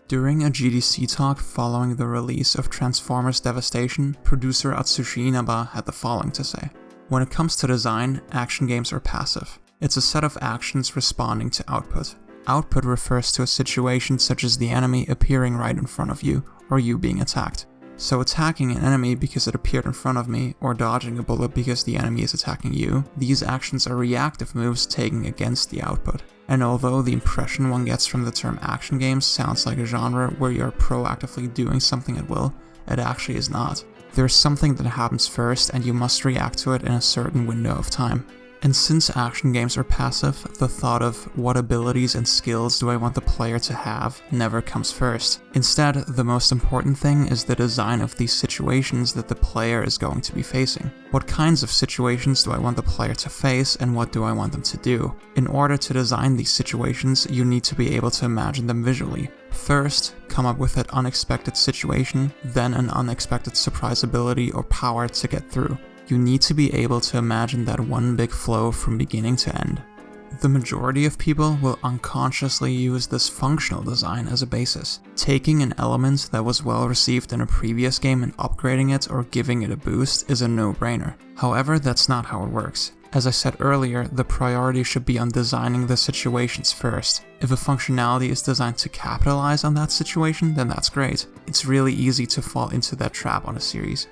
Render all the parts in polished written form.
During a GDC talk following the release of Transformers Devastation, producer Atsushi Inaba had the following to say. When it comes to design, action games are passive. It's a set of actions responding to output. Output refers to a situation such as the enemy appearing right in front of you, or you being attacked. So attacking an enemy because it appeared in front of me, or dodging a bullet because the enemy is attacking you, these actions are reactive moves taken against the output. And although the impression one gets from the term action games sounds like a genre where you're proactively doing something at will, it actually is not. There's something that happens first and you must react to it in a certain window of time. And since action games are passive, the thought of what abilities and skills do I want the player to have never comes first. Instead, the most important thing is the design of these situations that the player is going to be facing. What kinds of situations do I want the player to face and what do I want them to do? In order to design these situations, you need to be able to imagine them visually. First, come up with that unexpected situation, then an unexpected surprise ability or power to get through. You need to be able to imagine that one big flow from beginning to end. The majority of people will unconsciously use this functional design as a basis. Taking an element that was well received in a previous game and upgrading it or giving it a boost is a no-brainer. However, that's not how it works. As I said earlier, the priority should be on designing the situations first. If a functionality is designed to capitalize on that situation, then that's great. It's really easy to fall into that trap on a series.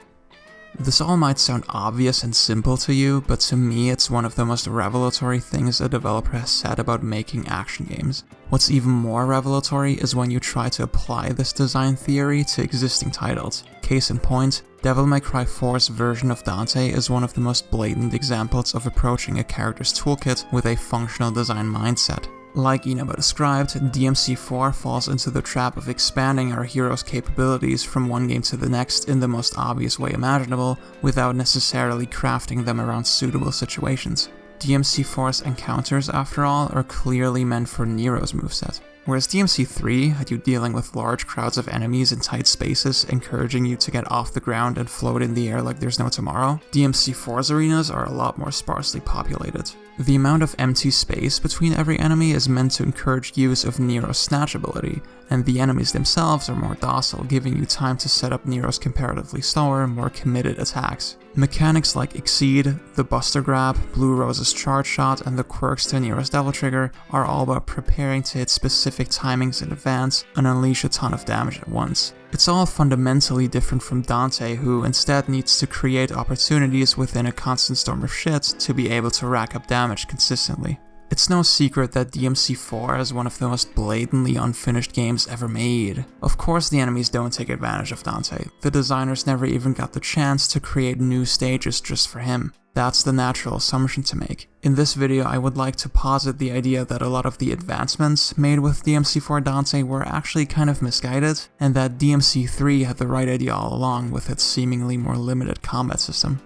This all might sound obvious and simple to you, but to me it's one of the most revelatory things a developer has said about making action games. What's even more revelatory is when you try to apply this design theory to existing titles. Case in point, Devil May Cry 4's version of Dante is one of the most blatant examples of approaching a character's toolkit with a functional design mindset. Like Inaba described, DMC4 falls into the trap of expanding our hero's capabilities from one game to the next in the most obvious way imaginable, without necessarily crafting them around suitable situations. DMC4's encounters, after all, are clearly meant for Nero's moveset. Whereas DMC3 had you dealing with large crowds of enemies in tight spaces, encouraging you to get off the ground and float in the air like there's no tomorrow, DMC4's arenas are a lot more sparsely populated. The amount of empty space between every enemy is meant to encourage use of Nero's snatch ability, and the enemies themselves are more docile, giving you time to set up Nero's comparatively slower, more committed attacks. Mechanics like Exceed, the Buster Grab, Blue Rose's Charge Shot, and the quirks to Nero's Devil Trigger are all about preparing to hit specific timings in advance and unleash a ton of damage at once. It's all fundamentally different from Dante, who instead needs to create opportunities within a constant storm of shit to be able to rack up damage consistently. It's no secret that DMC4 is one of the most blatantly unfinished games ever made. Of course the enemies don't take advantage of Dante. The designers never even got the chance to create new stages just for him. That's the natural assumption to make. In this video, I would like to posit the idea that a lot of the advancements made with DMC4 Dante were actually kind of misguided, and that DMC3 had the right idea all along with its seemingly more limited combat system.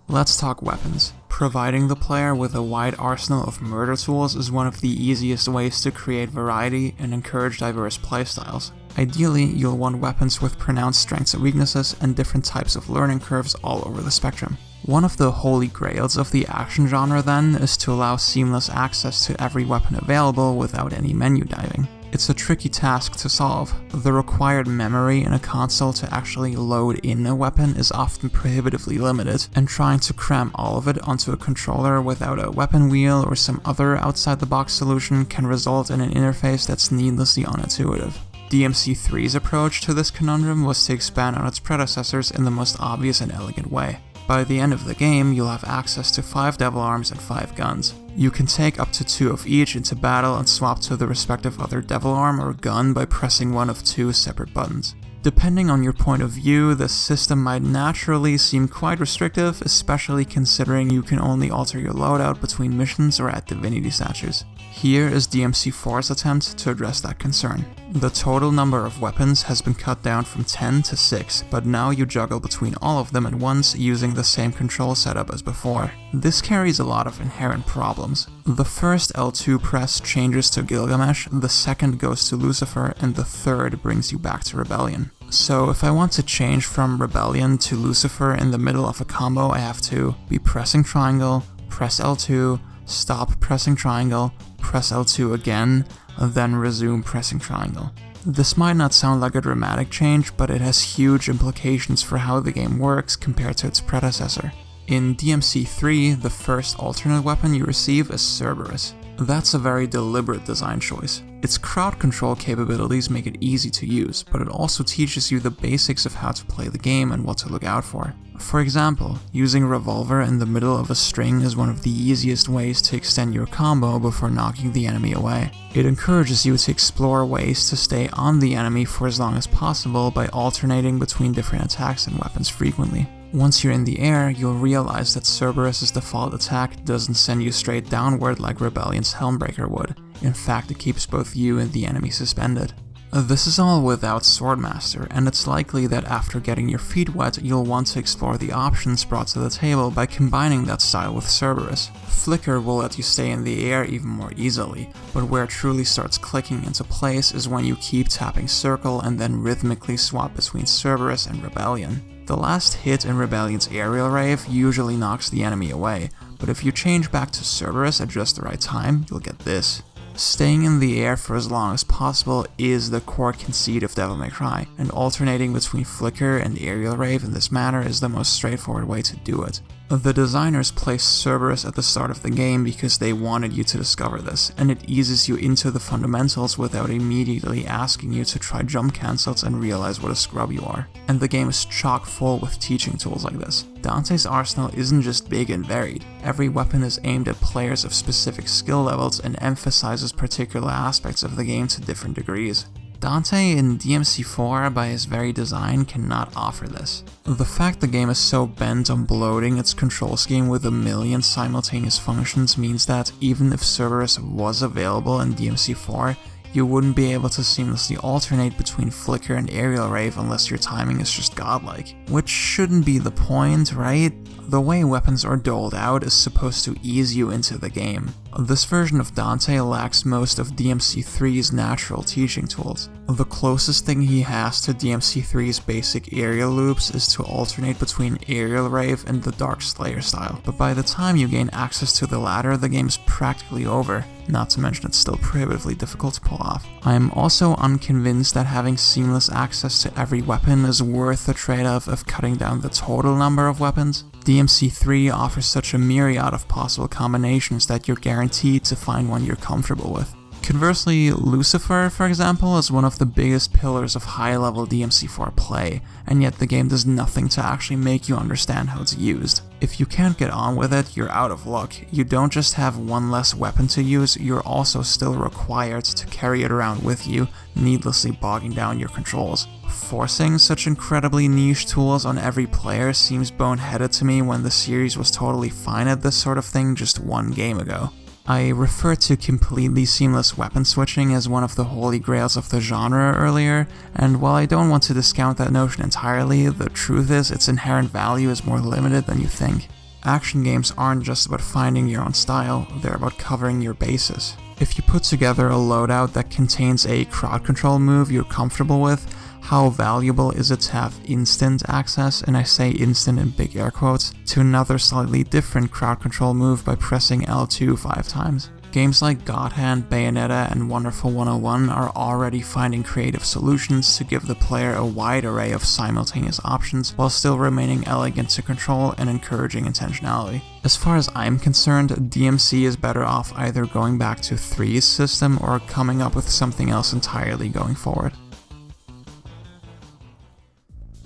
Let's talk weapons. Providing the player with a wide arsenal of murder tools is one of the easiest ways to create variety and encourage diverse playstyles. Ideally, you'll want weapons with pronounced strengths and weaknesses and different types of learning curves all over the spectrum. One of the holy grails of the action genre then is to allow seamless access to every weapon available without any menu diving. It's a tricky task to solve. The required memory in a console to actually load in a weapon is often prohibitively limited, and trying to cram all of it onto a controller without a weapon wheel or some other outside-the-box solution can result in an interface that's needlessly unintuitive. DMC3's approach to this conundrum was to expand on its predecessors in the most obvious and elegant way. By the end of the game, you'll have access to 5 devil arms and 5 guns. You can take up to 2 of each into battle and swap to the respective other devil arm or gun by pressing one of 2 separate buttons. Depending on your point of view, the system might naturally seem quite restrictive, especially considering you can only alter your loadout between missions or at divinity statues. Here is DMC4's attempt to address that concern. The total number of weapons has been cut down from 10 to 6, but now you juggle between all of them at once using the same control setup as before. This carries a lot of inherent problems. The first L2 press changes to Gilgamesh, the second goes to Lucifer, and the third brings you back to Rebellion. So if I want to change from Rebellion to Lucifer in the middle of a combo, I have to be pressing triangle, press L2, stop pressing triangle, press L2 again, then resume pressing triangle. This might not sound like a dramatic change, but it has huge implications for how the game works compared to its predecessor. In DMC3, the first alternate weapon you receive is Cerberus. That's a very deliberate design choice. Its crowd control capabilities make it easy to use, but it also teaches you the basics of how to play the game and what to look out for. For example, using revolver in the middle of a string is one of the easiest ways to extend your combo before knocking the enemy away. It encourages you to explore ways to stay on the enemy for as long as possible by alternating between different attacks and weapons frequently. Once you're in the air, you'll realize that Cerberus' default attack doesn't send you straight downward like Rebellion's Helmbreaker would. In fact, it keeps both you and the enemy suspended. This is all without Swordmaster, and it's likely that after getting your feet wet, you'll want to explore the options brought to the table by combining that style with Cerberus. Flicker will let you stay in the air even more easily, but where it truly starts clicking into place is when you keep tapping circle and then rhythmically swap between Cerberus and Rebellion. The last hit in Rebellion's aerial rave usually knocks the enemy away, but if you change back to Cerberus at just the right time, you'll get this. Staying in the air for as long as possible is the core conceit of Devil May Cry, and alternating between Flicker and Aerial Rave in this manner is the most straightforward way to do it. The designers placed Cerberus at the start of the game because they wanted you to discover this, and it eases you into the fundamentals without immediately asking you to try jump cancels and realize what a scrub you are. And the game is chock full with teaching tools like this. Dante's arsenal isn't just big and varied. Every weapon is aimed at players of specific skill levels and emphasizes particular aspects of the game to different degrees. Dante in DMC4, by his very design, cannot offer this. The fact the game is so bent on bloating its control scheme with a million simultaneous functions means that even if Cerberus was available in DMC4, you wouldn't be able to seamlessly alternate between Flicker and Aerial Rave unless your timing is just godlike. Which shouldn't be the point, right? The way weapons are doled out is supposed to ease you into the game. This version of Dante lacks most of DMC3's natural teaching tools. The closest thing he has to DMC3's basic aerial loops is to alternate between Aerial Rave and the Dark Slayer style, but by the time you gain access to the latter, the game is practically over, not to mention it's still prohibitively difficult to pull off. I am also unconvinced that having seamless access to every weapon is worth the trade-off of cutting down the total number of weapons. DMC3 offers such a myriad of possible combinations that you're guaranteed to find one you're comfortable with. Conversely, Lucifer, for example, is one of the biggest pillars of high-level DMC4 play, and yet the game does nothing to actually make you understand how it's used. If you can't get on with it, you're out of luck. You don't just have one less weapon to use, you're also still required to carry it around with you, needlessly bogging down your controls. Forcing such incredibly niche tools on every player seems boneheaded to me when the series was totally fine at this sort of thing just one game ago. I referred to completely seamless weapon switching as one of the holy grails of the genre earlier, and while I don't want to discount that notion entirely, the truth is its inherent value is more limited than you think. Action games aren't just about finding your own style, they're about covering your bases. If you put together a loadout that contains a crowd control move you're comfortable with, how valuable is it to have instant access, and I say instant in big air quotes, to another slightly different crowd control move by pressing L2 5 times? Games like God Hand, Bayonetta, and Wonderful 101 are already finding creative solutions to give the player a wide array of simultaneous options while still remaining elegant to control and encouraging intentionality. As far as I'm concerned, DMC is better off either going back to 3's system or coming up with something else entirely going forward.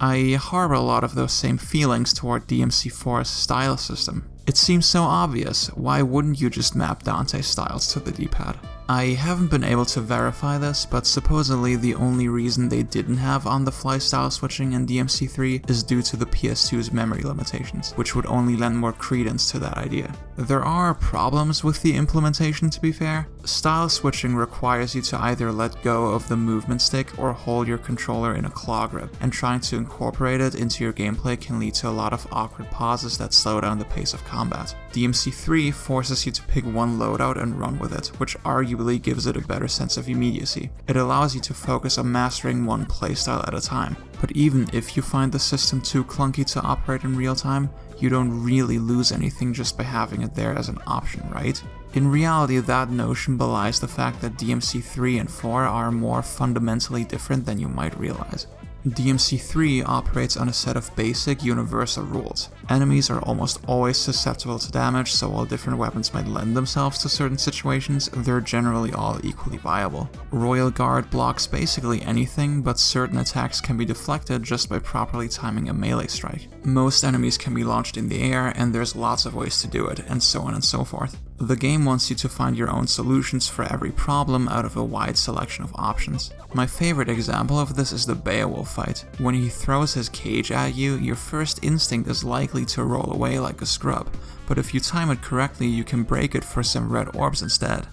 I harbor a lot of those same feelings toward DMC4's style system. It seems so obvious, why wouldn't you just map Dante's styles to the D-pad? I haven't been able to verify this, but supposedly the only reason they didn't have on-the-fly style switching in DMC3 is due to the PS2's memory limitations, which would only lend more credence to that idea. There are problems with the implementation, to be fair. Style switching requires you to either let go of the movement stick or hold your controller in a claw grip, and trying to incorporate it into your gameplay can lead to a lot of awkward pauses that slow down the pace of combat. DMC3 forces you to pick one loadout and run with it, which arguably gives it a better sense of immediacy. It allows you to focus on mastering one playstyle at a time. But even if you find the system too clunky to operate in real time, you don't really lose anything just by having it there as an option, right? In reality, that notion belies the fact that DMC3 and 4 are more fundamentally different than you might realize. DMC3 operates on a set of basic universal rules. Enemies are almost always susceptible to damage, so while different weapons might lend themselves to certain situations, they're generally all equally viable. Royal Guard blocks basically anything, but certain attacks can be deflected just by properly timing a melee strike. Most enemies can be launched in the air, and there's lots of ways to do it, and so on and so forth. The game wants you to find your own solutions for every problem out of a wide selection of options. My favorite example of this is the Beowulf fight. When he throws his cage at you, your first instinct is likely to roll away like a scrub, but if you time it correctly, you can break it for some red orbs instead.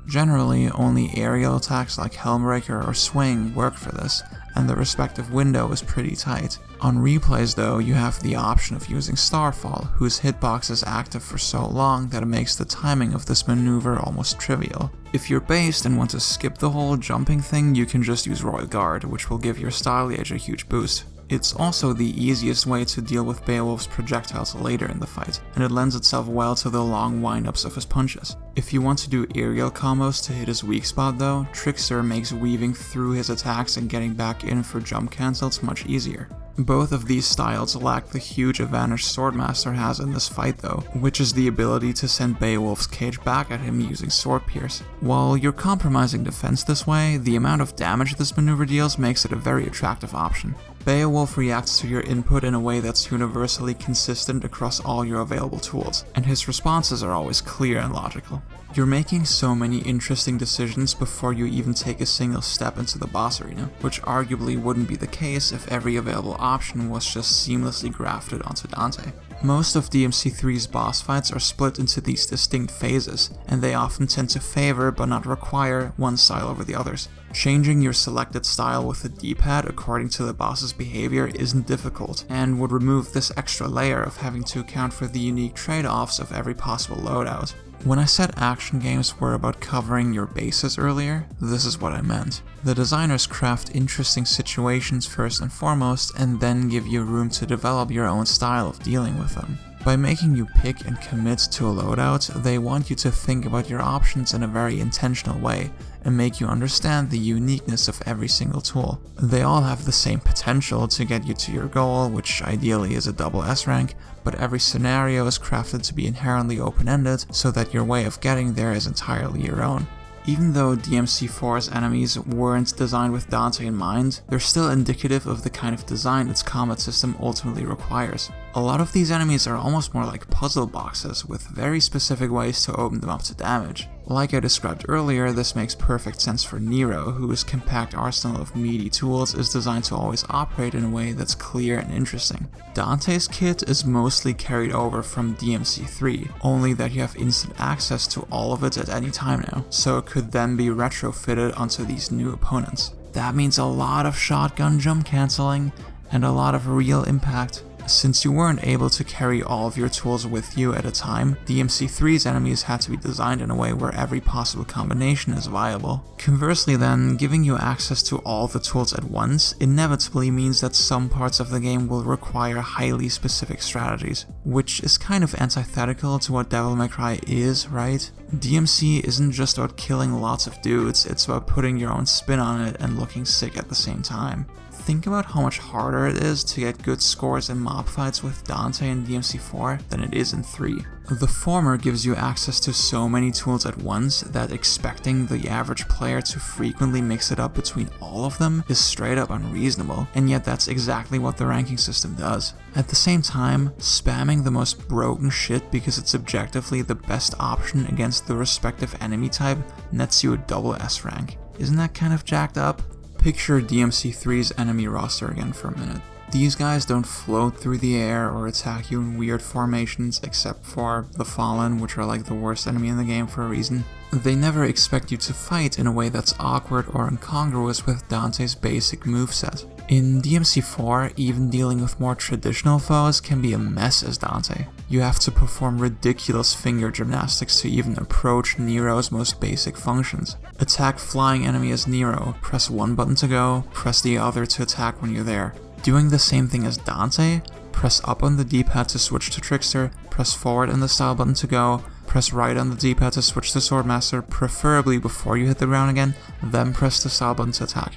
Generally, only aerial attacks like Helmbreaker or Swing work for this, and the respective window is pretty tight. On replays though, you have the option of using Starfall, whose hitbox is active for so long that it makes the timing of this maneuver almost trivial. If you're based and want to skip the whole jumping thing, you can just use Royal Guard, which will give your style gauge a huge boost. It's also the easiest way to deal with Beowulf's projectiles later in the fight, and it lends itself well to the long windups of his punches. If you want to do aerial combos to hit his weak spot though, Trickster makes weaving through his attacks and getting back in for jump cancels much easier. Both of these styles lack the huge advantage Swordmaster has in this fight though, which is the ability to send Beowulf's cage back at him using Sword Pierce. While you're compromising defense this way, the amount of damage this maneuver deals makes it a very attractive option. Beowulf reacts to your input in a way that's universally consistent across all your available tools, and his responses are always clear and logical. You're making so many interesting decisions before you even take a single step into the boss arena, which arguably wouldn't be the case if every available option was just seamlessly grafted onto Dante. Most of DMC3's boss fights are split into these distinct phases, and they often tend to favor but not require one style over the others. Changing your selected style with the D-pad according to the boss's behavior isn't difficult, and would remove this extra layer of having to account for the unique trade-offs of every possible loadout. When I said action games were about covering your bases earlier, this is what I meant. The designers craft interesting situations first and foremost, and then give you room to develop your own style of dealing with them. By making you pick and commit to a loadout, they want you to think about your options in a very intentional way, and make you understand the uniqueness of every single tool. They all have the same potential to get you to your goal, which ideally is a double S rank, but every scenario is crafted to be inherently open-ended, so that your way of getting there is entirely your own. Even though DMC4's enemies weren't designed with Dante in mind, they're still indicative of the kind of design its combat system ultimately requires. A lot of these enemies are almost more like puzzle boxes, with very specific ways to open them up to damage. Like I described earlier, this makes perfect sense for Nero, whose compact arsenal of meaty tools is designed to always operate in a way that's clear and interesting. Dante's kit is mostly carried over from DMC3, only that you have instant access to all of it at any time now, so it could then be retrofitted onto these new opponents. That means a lot of shotgun jump cancelling, and a lot of real impact. Since you weren't able to carry all of your tools with you at a time, DMC3's enemies had to be designed in a way where every possible combination is viable. Conversely then, giving you access to all the tools at once inevitably means that some parts of the game will require highly specific strategies, which is kind of antithetical to what Devil May Cry is, right? DMC isn't just about killing lots of dudes, it's about putting your own spin on it and looking sick at the same time. Think about how much harder it is to get good scores in mob fights with Dante in DMC4 than it is in 3. The former gives you access to so many tools at once that expecting the average player to frequently mix it up between all of them is straight up unreasonable, and yet that's exactly what the ranking system does. At the same time, spamming the most broken shit because it's objectively the best option against the respective enemy type nets you a double S rank. Isn't that kind of jacked up? Picture DMC3's enemy roster again for a minute. These guys don't float through the air or attack you in weird formations except for the Fallen, which are like the worst enemy in the game for a reason. They never expect you to fight in a way that's awkward or incongruous with Dante's basic moveset. In DMC4, even dealing with more traditional foes can be a mess as Dante. you have to perform ridiculous finger gymnastics to even approach Nero's most basic functions. Attack flying enemy as Nero, press one button to go, press the other to attack when you're there. Doing the same thing as Dante, press up on the D-pad to switch to Trickster, press forward on the style button to go, press right on the D-pad to switch to Swordmaster, preferably before you hit the ground again, then press the style button to attack.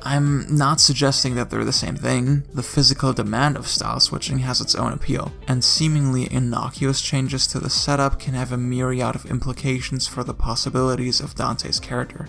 I'm not suggesting that they're the same thing. The physical demand of style switching has its own appeal, and seemingly innocuous changes to the setup can have a myriad of implications for the possibilities of Dante's character.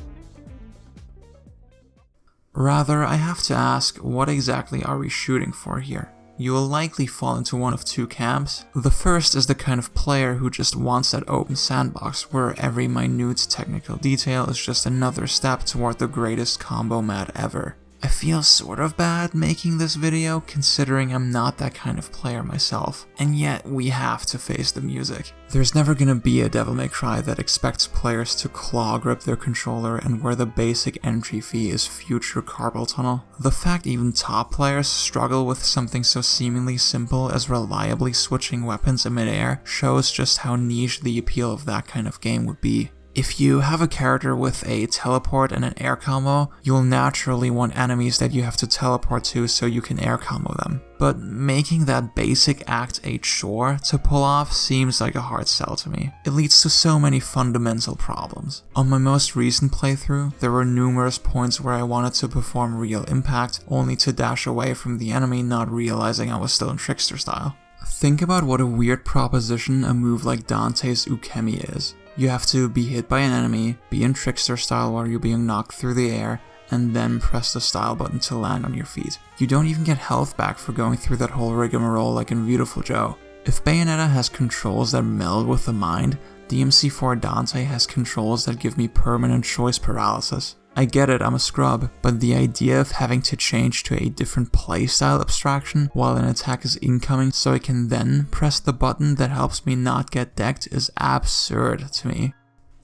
Rather, I have to ask, what exactly are we shooting for here? You will likely fall into one of two camps. The first is the kind of player who just wants that open sandbox where every minute technical detail is just another step toward the greatest combo mat ever. I feel sort of bad making this video considering I'm not that kind of player myself, and yet we have to face the music. There's never gonna be a Devil May Cry that expects players to claw grip their controller and where the basic entry fee is future carpal tunnel. The fact even top players struggle with something so seemingly simple as reliably switching weapons in midair shows just how niche the appeal of that kind of game would be. If you have a character with a teleport and an air combo, you'll naturally want enemies that you have to teleport to so you can air combo them. But making that basic act a chore to pull off seems like a hard sell to me. It leads to so many fundamental problems. On my most recent playthrough, there were numerous points where I wanted to perform real impact, only to dash away from the enemy not realizing I was still in Trickster style. Think about what a weird proposition a move like Dante's Ukemi is. You have to be hit by an enemy, be in Trickster style while you're being knocked through the air, and then press the style button to land on your feet. You don't even get health back for going through that whole rigmarole like in Beautiful Joe. If Bayonetta has controls that meld with the mind, DMC4 Dante has controls that give me permanent choice paralysis. I get it, I'm a scrub, but the idea of having to change to a different playstyle abstraction while an attack is incoming so I can then press the button that helps me not get decked is absurd to me.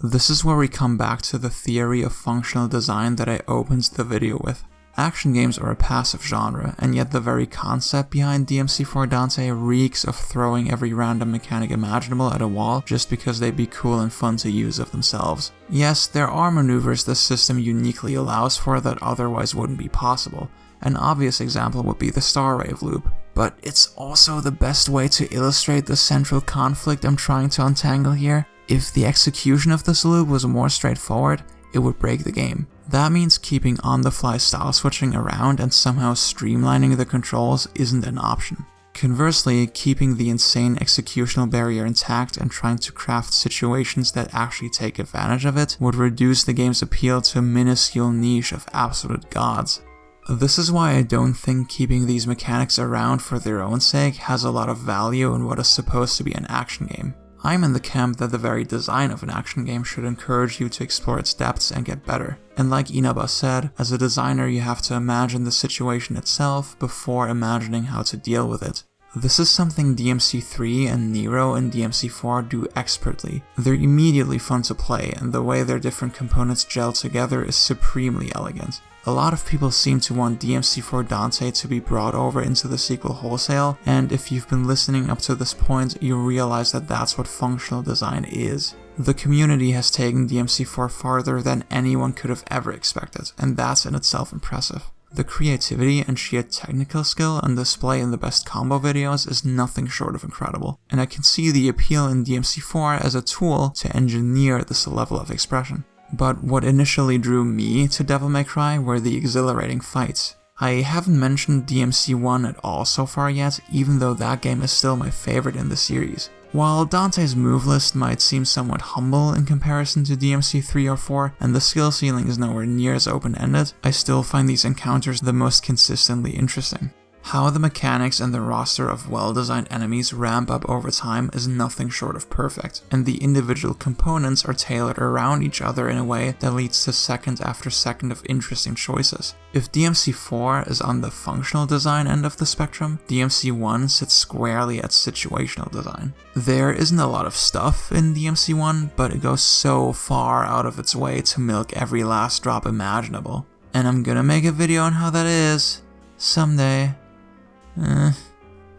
This is where we come back to the theory of functional design that I opened the video with. Action games are a passive genre, and yet the very concept behind DMC4 Dante reeks of throwing every random mechanic imaginable at a wall just because they'd be cool and fun to use of themselves. Yes, there are maneuvers the system uniquely allows for that otherwise wouldn't be possible. An obvious example would be the Star Wave loop. But it's also the best way to illustrate the central conflict I'm trying to untangle here. If the execution of this loop was more straightforward, it would break the game. That means keeping on-the-fly style switching around and somehow streamlining the controls isn't an option. Conversely, keeping the insane executional barrier intact and trying to craft situations that actually take advantage of it would reduce the game's appeal to a minuscule niche of absolute gods. This is why I don't think keeping these mechanics around for their own sake has a lot of value in what is supposed to be an action game. I'm in the camp that the very design of an action game should encourage you to explore its depths and get better. And like Inaba said, as a designer you have to imagine the situation itself before imagining how to deal with it. This is something DMC3 and Nero and DMC4 do expertly. They're immediately fun to play, and the way their different components gel together is supremely elegant. A lot of people seem to want DMC4 Dante to be brought over into the sequel wholesale, and if you've been listening up to this point, you realize that that's what functional design is. The community has taken DMC4 farther than anyone could have ever expected, and that's in itself impressive. The creativity and sheer technical skill on display in the best combo videos is nothing short of incredible, and I can see the appeal in DMC4 as a tool to engineer this level of expression. But what initially drew me to Devil May Cry were the exhilarating fights. I haven't mentioned DMC1 at all so far yet, even though that game is still my favorite in the series. While Dante's move list might seem somewhat humble in comparison to DMC 3 or 4, and the skill ceiling is nowhere near as open-ended, I still find these encounters the most consistently interesting. How the mechanics and the roster of well-designed enemies ramp up over time is nothing short of perfect, and the individual components are tailored around each other in a way that leads to second after second of interesting choices. If DMC4 is on the functional design end of the spectrum, DMC1 sits squarely at situational design. There isn't a lot of stuff in DMC1, but it goes so far out of its way to milk every last drop imaginable. And I'm gonna make a video on how that is someday.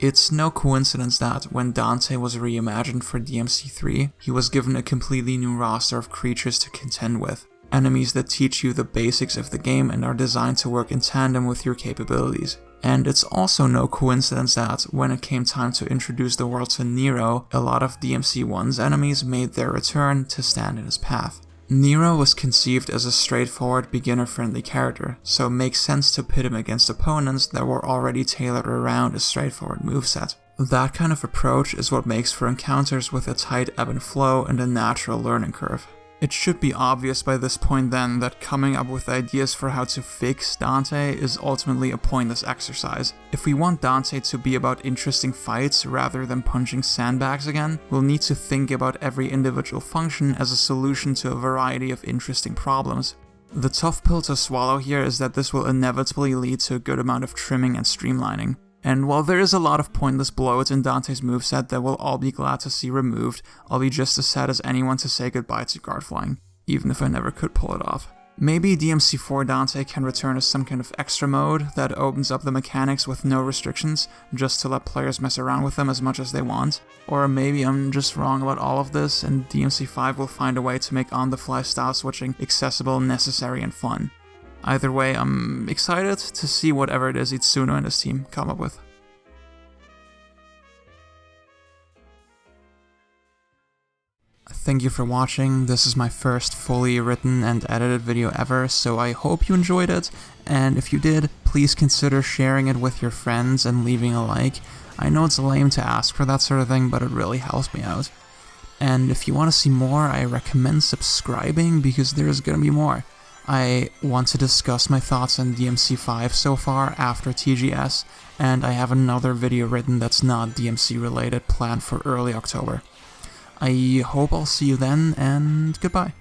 It's no coincidence that, when Dante was reimagined for DMC3, he was given a completely new roster of creatures to contend with. Enemies that teach you the basics of the game and are designed to work in tandem with your capabilities. And it's also no coincidence that, when it came time to introduce the world to Nero, a lot of DMC1's enemies made their return to stand in his path. Nero was conceived as a straightforward, beginner-friendly character, so it makes sense to pit him against opponents that were already tailored around a straightforward moveset. That kind of approach is what makes for encounters with a tight ebb and flow and a natural learning curve. It should be obvious by this point then that coming up with ideas for how to fix Dante is ultimately a pointless exercise. If we want Dante to be about interesting fights rather than punching sandbags again, we'll need to think about every individual function as a solution to a variety of interesting problems. The tough pill to swallow here is that this will inevitably lead to a good amount of trimming and streamlining. And while there is a lot of pointless bloats in Dante's moveset that we'll all be glad to see removed, I'll be just as sad as anyone to say goodbye to guard flying, even if I never could pull it off. Maybe DMC4 Dante can return as some kind of extra mode that opens up the mechanics with no restrictions, just to let players mess around with them as much as they want. Or maybe I'm just wrong about all of this, and DMC5 will find a way to make on-the-fly style switching accessible, necessary, and fun. Either way, I'm excited to see whatever it is Itsuno and his team come up with. Thank you for watching. This is my first fully written and edited video ever, so I hope you enjoyed it, and if you did, please consider sharing it with your friends and leaving a like. I know it's lame to ask for that sort of thing, but it really helps me out. And if you want to see more, I recommend subscribing, because there's gonna be more. I want to discuss my thoughts on DMC5 so far after TGS, and I have another video written that's not DMC related planned for early October. I hope I'll see you then, and goodbye.